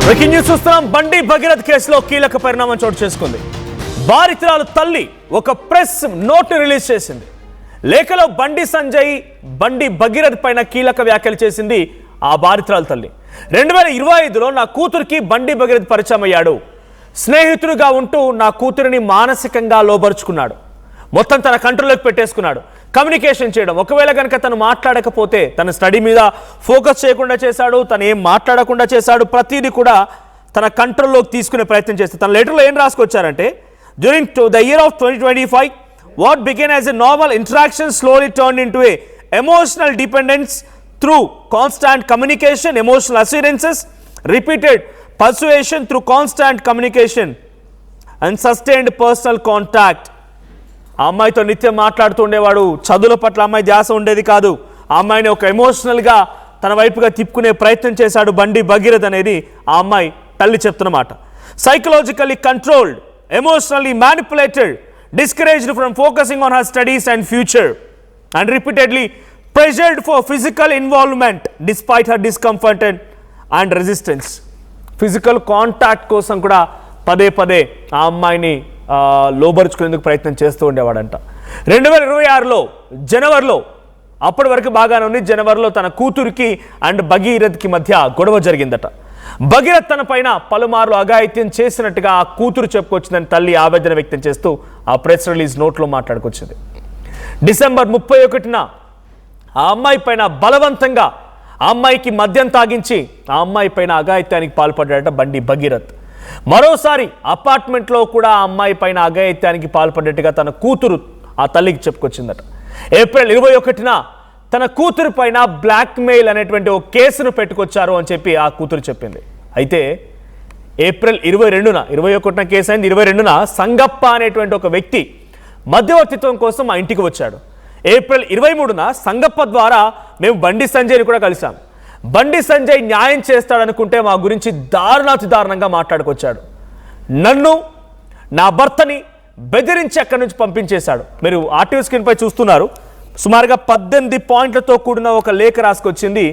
Breaking news చూస్తున్నాం. బండి భగీరథ్ కేసులో కీలక పరిణామం చోటు చేసుకుంది. బాధితురాలు తల్లి ఒక ప్రెస్ నోట్ రిలీజ్ చేసింది. లేఖలో బండి సంజయ్ బండి భగీరథ్ పైన కీలక వ్యాఖ్యలు చేసింది ఆ బాధితురాలు తల్లి. 2025లో నా కూతురికి బండి భగీరథ్ పరిచయం అయ్యాడు. స్నేహితుడిగా ఉంటూ నా కూతురిని మానసికంగా లోబరుచుకున్నాడు. మొత్తం తన కంట్రోల్లోకి పెట్టేసుకున్నాడు. కమ్యూనికేషన్ చేయడం, ఒకవేళ కనుక తను మాట్లాడకపోతే తన స్టడీ మీద ఫోకస్ చేయకుండా చేశాడు, తను ఏం మాట్లాడకుండా చేశాడు. ప్రతిదీ కూడా తన కంట్రోల్లోకి తీసుకునే ప్రయత్నం చేస్తే తన లెటర్లో ఏం రాసుకొచ్చారంటే, during the year of 2025 what began as a normal interaction slowly turned into a emotional dependence through constant communication, emotional assurances, repeated persuasion through constant communication and sustained personal contact. ఆ అమ్మాయితో నిత్యం మాట్లాడుతూ ఉండేవాడు. చదువుల పట్ల అమ్మాయి ధ్యాస ఉండేది కాదు. ఆ అమ్మాయిని ఒక ఎమోషనల్గా తన వైపుగా తిప్పుకునే ప్రయత్నం చేశాడు బండి భగీరథ్ అనేది ఆ అమ్మాయి తల్లి చెప్తున్నమాట. Psychologically controlled, emotionally manipulated, discouraged from focusing on her studies and future, and repeatedly pressured for physical involvement despite her discomfort and resistance. Physical contact కోసం కూడా పదే పదే ఆ అమ్మాయిని లోబరుచుకునేందుకు ప్రయత్నం చేస్తూ ఉండేవాడంట. 2026లో జనవరిలో, అప్పటి వరకు బాగానే ఉంది, జనవరిలో తన కూతురికి అండ్ భగీరథ్కి మధ్య గొడవ జరిగిందట. భగీరథ్ తన పైన పలుమార్లు అఘాయిత్యం చేసినట్టుగా ఆ కూతురు చెప్పుకొచ్చిందని తల్లి ఆవేదన వ్యక్తం చేస్తూ ఆ ప్రెస్ రిలీజ్ నోట్లో మాట్లాడుకొచ్చింది. డిసెంబర్ 31న ఆ అమ్మాయి పైన బలవంతంగా ఆ అమ్మాయికి మద్యం తాగించి ఆ అమ్మాయి పైన అఘాయిత్యానికి పాల్పడ్డాడట బండి భగీరథ్. మరోసారి అపార్ట్మెంట్లో కూడా ఆ అమ్మాయి పైన అఘాయిత్యానికి పాల్పడ్డట్టుగా తన కూతురు ఆ తల్లికి చెప్పుకొచ్చిందట. ఏప్రిల్ 21న తన కూతురు పైన బ్లాక్మెయిల్ అనేటువంటి ఒక కేసును పెట్టుకొచ్చారు అని చెప్పి ఆ కూతురు చెప్పింది. అయితే ఏప్రిల్ 21న కేసు అయింది. 22న సంగప్ప అనేటువంటి ఒక వ్యక్తి మధ్యవర్తిత్వం కోసం మా ఇంటికి వచ్చాడు. ఏప్రిల్ 23న సంగప్ప ద్వారా మేము బండి సంజయ్ని కూడా కలిసాం. బండి సంజయ్ న్యాయం చేస్తాడనుకుంటే మా గురించి దారుణాతి దారుణంగా మాట్లాడుకొచ్చాడు. నన్ను, నా భర్తని బెదిరించి అక్కడి నుంచి పంపించేశాడు. మీరు ఆర్టీవీ స్క్రీన్ పై చూస్తున్నారు. సుమారుగా 18 పాయింట్లతో కూడిన ఒక లేఖ రాసుకొచ్చింది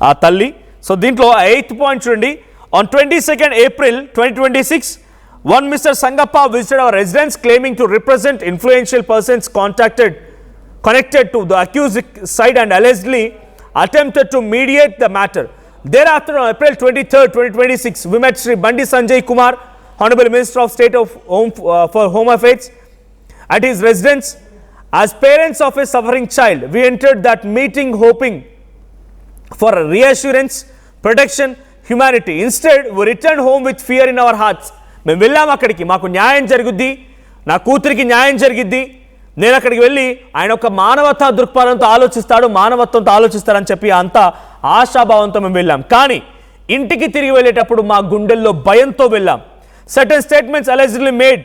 ఆ తల్లి. సో దీంట్లో 8th పాయింట్ చూడండి. On 22nd April 2026, one Mr. Sangappa visited our residence claiming to represent influential persons connected to the accused side and allegedly attempted to mediate the matter. Thereafter, on April 23rd, 2026, we met Sri Bandi Sanjay Kumar, Honorable Minister of State of for Home Affairs, at his residence. As parents of a suffering child, we entered that meeting hoping for reassurance, protection, humanity. Instead, we returned home with fear in our hearts. మేము వెళ్ళాము అక్కడికి, మాకు న్యాయం జరుగుద్ది, నా కూతురికి న్యాయం జరిగిద్ది, నేను అక్కడికి వెళ్ళి ఆయన ఒక మానవతా దృక్పథంతో ఆలోచిస్తాడు, మానవత్వంతో ఆలోచిస్తాడని చెప్పి అంత ఆశాభావంతో మేము వెళ్ళాం. కానీ ఇంటికి తిరిగి వెళ్ళేటప్పుడు మా గుండెల్లో భయంతో వెళ్ళాం. Certain statements allegedly made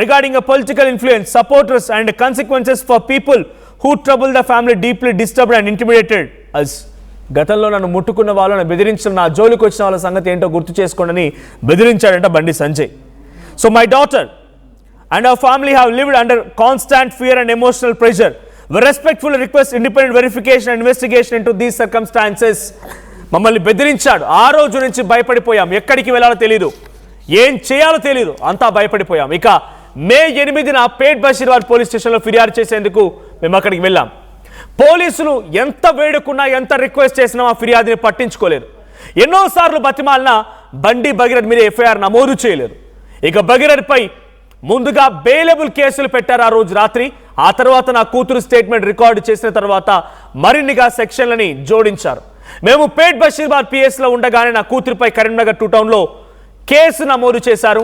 regarding a political influence, supporters and consequences for people who trouble the family deeply disturbed and intimidated us. గతంలో నన్ను ముట్టుకున్న వాళ్ళని బెదిరించిన, నా జోలికి వచ్చిన వాళ్ళ సంగతి ఏంటో గుర్తు చేసుకోండి బెదిరించాడంట Bandi Sanjay. So my daughter and our family have lived under constant fear and emotional pressure. We respectfully request independent verification and investigation into these circumstances. మమ్మల్ని బెదిరించాడు. ఆ రోజు నుంచి భయపడిపోయాం. ఎక్కడికి వెళ్ళాలో తెలియదు, ఏం చేయాలో తెలియదు, అంతా భయపడిపోయాం. ఇక మే 8న పేట్ బషీర్బాద్ పోలీస్ స్టేషన్లో ఫిర్యాదు చేసేందుకు మేము అక్కడికి వెళ్ళాం. పోలీసులు ఎంత వేడుకున్నా, ఎంత రిక్వెస్ట్ చేసినా ఆ ఫిర్యాదుని పట్టించుకోలేదు. ఎన్నోసార్లు బతిమాలినా బండి భగీరథ్ మీద ఎఫ్ఐఆర్ నమోదు చేయలేదు. ఇక భగీరథ్పై ముందుగా బెయిలబుల్ కేసులు పెట్టారు ఆ రోజు రాత్రి. ఆ తర్వాత నా కూతురు స్టేట్మెంట్ రికార్డు చేసిన తర్వాత మరిన్నిగా సెక్షన్లని జోడించారు. మేము పేట్ బషీర్బాద్ పిఎస్లో ఉండగానే నా కూతురుపై కరీంనగర్ 2 టౌన్లో కేసు నమోదు చేశారు.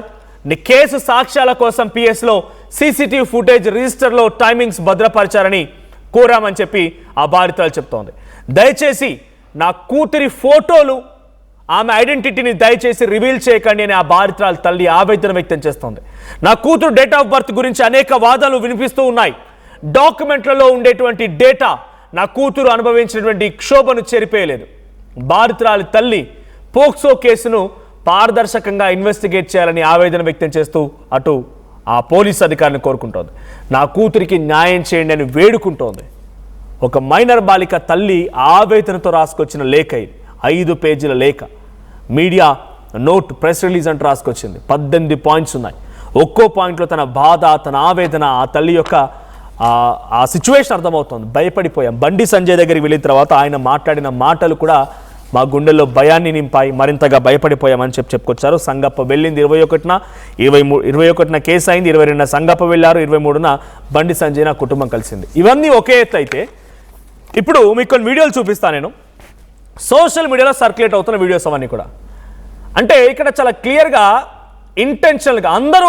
కేసు సాక్ష్యాల కోసం పిఎస్లో సీసీటీవీ ఫుటేజ్ రిజిస్టర్లో టైమింగ్స్ భద్రపరిచారని కోరామని చెప్పి ఆ బాధితురాలు చెప్తోంది. దయచేసి నా కూతురి ఫోటోలు, ఆమె ఐడెంటిటీని దయచేసి రివీల్ చేయకండి అని ఆ బాధితురాలు తల్లి ఆవేదన వ్యక్తం చేస్తోంది. నా కూతురు డేట్ ఆఫ్ బర్త్ గురించి అనేక వాదనలు వినిపిస్తూ ఉన్నాయి. డాక్యుమెంట్లలో ఉండేటువంటి డేటా నా కూతురు అనుభవించినటువంటి క్షోభను చెరిపేయలేదు. బాధితురాలి తల్లి పోక్సో కేసును పారదర్శకంగా ఇన్వెస్టిగేట్ చేయాలని ఆవేదన వ్యక్తం చేస్తూ అటు ఆ పోలీస్ అధికారిని కోరుకుంటోంది. నా కూతురికి న్యాయం చేయండి అని వేడుకుంటోంది. ఒక మైనర్ బాలిక తల్లి ఆవేదనతో రాసుకొచ్చిన లేఖ ఇది, 5 పేజీల లేఖ. మీడియా నోట్ ప్రెస్ రిలీజ్ అంటూ రాసుకొచ్చింది. 18 పాయింట్స్ ఉన్నాయి. ఒక్కో పాయింట్లో తన బాధ, తన ఆవేదన, ఆ తల్లి యొక్క ఆ సిచ్యువేషన్ అర్థమవుతుంది. భయపడిపోయాం. బండి సంజయ్ దగ్గరికి వెళ్ళిన తర్వాత ఆయన మాట్లాడిన మాటలు కూడా మా గుండెల్లో భయాన్ని నింపాయి, మరింతగా భయపడిపోయామని చెప్పుకొచ్చారు. సంగప్ప వెళ్ళింది 21న, 21న కేసు అయింది, 22న సంగప్ప వెళ్ళారు, 23న బండి సంజయ్ నా కుటుంబం కలిసింది. ఇవన్నీ ఒకే ఎత్తు అయితే ఇప్పుడు మీకు కొన్ని వీడియోలు చూపిస్తాను నేను. సోషల్ మీడియాలో సర్క్యులేట్ అవుతున్న వీడియోస్ అవన్నీ కూడా. అంటే ఇక్కడ చాలా క్లియర్గా ఇంటెన్షనల్గా అందరూ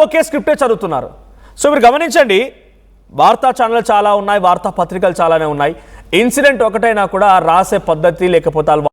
ఒకే స్క్రిప్టే చదువుతున్నారు. సో మీరు గమనించండి, వార్తా ఛానళ్ళు చాలా ఉన్నాయి, వార్తా పత్రికలు చాలానే ఉన్నాయి. ఇన్సిడెంట్ ఒకటైనా కూడా రాసే పద్ధతి లేకపోతే